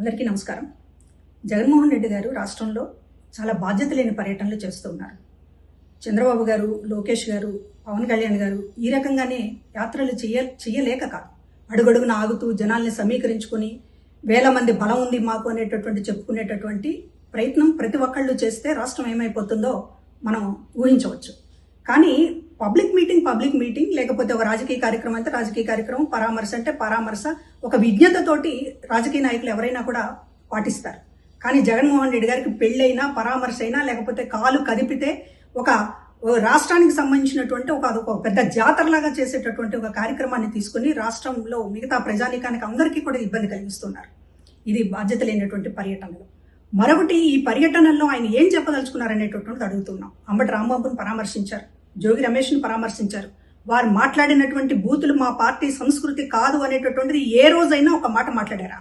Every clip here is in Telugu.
అందరికీ నమస్కారం. జగన్మోహన్ రెడ్డి గారు రాష్ట్రంలో చాలా బాధ్యత లేని పర్యటనలు చేస్తూ ఉన్నారు. చంద్రబాబు గారు, లోకేష్ గారు, పవన్ కళ్యాణ్ గారు ఈ రకంగానే యాత్రలు చేయలేక కాదు, అడుగడుగున ఆగుతూ జనాల్ని సమీకరించుకుని వేల మంది బలం ఉంది మాకు అనేటటువంటి చెప్పుకునేటటువంటి ప్రయత్నం ప్రతి ఒక్కళ్ళు చేస్తే రాష్ట్రం ఏమైపోతుందో మనం ఊహించవచ్చు. కానీ పబ్లిక్ మీటింగ్ లేకపోతే ఒక రాజకీయ కార్యక్రమం అంటే రాజకీయ కార్యక్రమం, పరామర్శ అంటే పరామర్శ, ఒక విజ్ఞతతోటి రాజకీయ నాయకులు ఎవరైనా కూడా పాటిస్తారు. కానీ జగన్మోహన్ రెడ్డి గారికి పెళ్ళైనా, పరామర్శ అయినా, లేకపోతే కాలు కదిపితే ఒక రాష్ట్రానికి సంబంధించినటువంటి ఒక పెద్ద జాతరలాగా చేసేటటువంటి ఒక కార్యక్రమాన్ని తీసుకుని రాష్ట్రంలో మిగతా ప్రజానీకానికి అందరికీ కూడా ఇబ్బంది కలిగిస్తున్నారు. ఇది బాధ్యత లేనటువంటి పర్యటనలు. మరొకటి, ఈ పర్యటనల్లో ఆయన ఏం చెప్పదలుచుకున్నారనేటటువంటిది అడుగుతున్నాం. అంబటి రాంబాబును పరామర్శించారు, జోగి రమేష్ను పరామర్శించారు. వారు మాట్లాడినటువంటి బూతులు మా పార్టీ సంస్కృతి కాదు అనేటటువంటిది ఏ రోజైనా ఒక మాట మాట్లాడారా?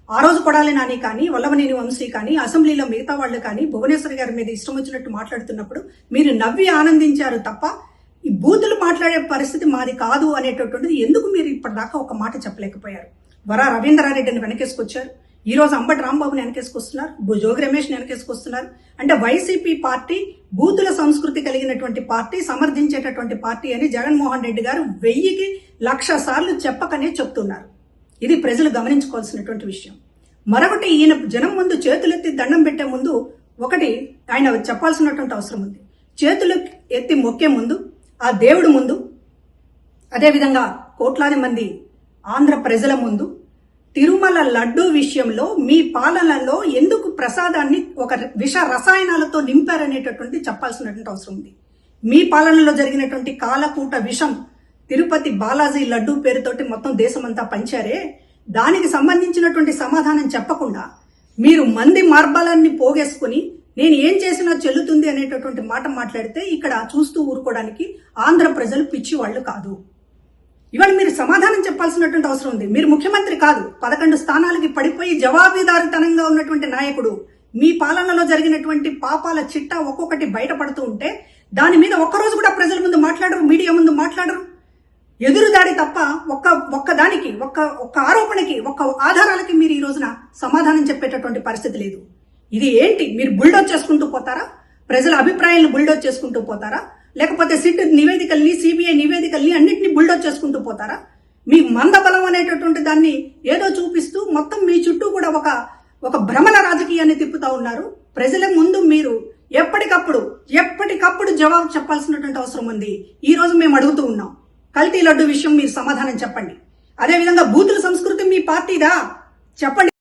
ఆ రోజు కొడాలి నాని కానీ, వల్లభనేని వంశీ కానీ, అసెంబ్లీలో మిగతా వాళ్ళు కానీ భువనేశ్వర్ గారి మీద ఇష్టం వచ్చినట్టు మాట్లాడుతున్నప్పుడు మీరు నవ్వి ఆనందించారు తప్ప ఈ బూతులు మాట్లాడే పరిస్థితి మాది కాదు అనేటటువంటిది ఎందుకు మీరు ఇప్పటిదాకా ఒక మాట చెప్పలేకపోయారు? వరా రవీంద్రారెడ్డిని వెనకేసుకొచ్చారు, ఈ రోజు అంబటి రాంబాబుని వెనకేసుకొస్తున్నారు, జోగి రమేష్ని వెనకేసుకొస్తున్నారు. అంటే వైసీపీ పార్టీ బూతుల సంస్కృతి కలిగినటువంటి పార్టీ, సమర్థించేటటువంటి పార్టీ అని జగన్మోహన్ రెడ్డి గారు 1000కి 1,00,000 సార్లు చెప్పకనే చెప్తున్నారు. ఇది ప్రజలు గమనించుకోవాల్సినటువంటి విషయం. మరొకటి, ఈయన జనం ముందు చేతులెత్తి దండం పెట్టే ముందు ఒకటి ఆయన చెప్పాల్సినటువంటి అవసరం ఉంది. చేతులు ఎత్తి మొక్కే ముందు ఆ దేవుడి ముందు, అదేవిధంగా కోట్లాది మంది ఆంధ్ర ప్రజల ముందు తిరుమల లడ్డూ విషయంలో మీ పాలనలో ఎందుకు ప్రసాదాన్ని ఒక విష రసాయనాలతో నింపారనేటటువంటి చెప్పాల్సినటువంటి అవసరం ఉంది. మీ పాలనలో జరిగినటువంటి కాలకూట విషం తిరుపతి బాలాజీ లడ్డూ పేరుతోటి మొత్తం దేశమంతా పంచారే, దానికి సంబంధించినటువంటి సమాధానం చెప్పకుండా మీరు మంది మార్బలాన్ని పోగేసుకుని నేను ఏం చేసినా చెల్లుతుంది అనేటటువంటి మాట మాట్లాడితే ఇక్కడ చూస్తూ ఊరుకోవడానికి ఆంధ్ర ప్రజలు పిచ్చి వాళ్ళు కాదు. ఇవాళ మీరు సమాధానం చెప్పాల్సినటువంటి అవసరం ఉంది. మీరు ముఖ్యమంత్రి కాదు, 11 స్థానాలకి పడిపోయి జవాబుదారితనంగా ఉన్నటువంటి నాయకుడు. మీ పాలనలో జరిగినటువంటి పాపాల చిట్టా ఒక్కొక్కటి బయటపడుతూ ఉంటే దాని మీద ఒక్కరోజు కూడా ప్రజల ముందు మాట్లాడరు, మీడియా ముందు మాట్లాడరు. ఎదురుదాడి తప్ప ఒక్క ఆరోపణకి, ఒక్క ఆధారాలకి మీరు ఈ రోజున సమాధానం చెప్పేటటువంటి పరిస్థితి లేదు. ఇది ఏంటి? మీరు బుల్డోజ్ చేసుకుంటూ పోతారా? ప్రజల అభిప్రాయాలను బుల్డోజ్ చేసుకుంటూ పోతారా? లేకపోతే సిట్ నివేదికల్ని, సిబిఐ నివేదికల్ని అన్నింటినీ బుల్డోజ్ చేసుకుంటూ పోతారా? మీ మందబలం అనేటటువంటి దాన్ని ఏదో చూపిస్తూ మొత్తం మీ చుట్టూ కూడా ఒక భ్రమణ రాజకీయాన్ని తిప్పుతా ఉన్నారు. ప్రజల ముందు మీరు ఎప్పటికప్పుడు జవాబు చెప్పాల్సినటువంటి అవసరం ఉంది. ఈ రోజు మేము అడుగుతూ ఉన్నాం, కల్తీ లడ్డు విషయం మీరు సమాధానం చెప్పండి. అదేవిధంగా బూతుల సంస్కృతి మీ పార్టీదా? చెప్పండి.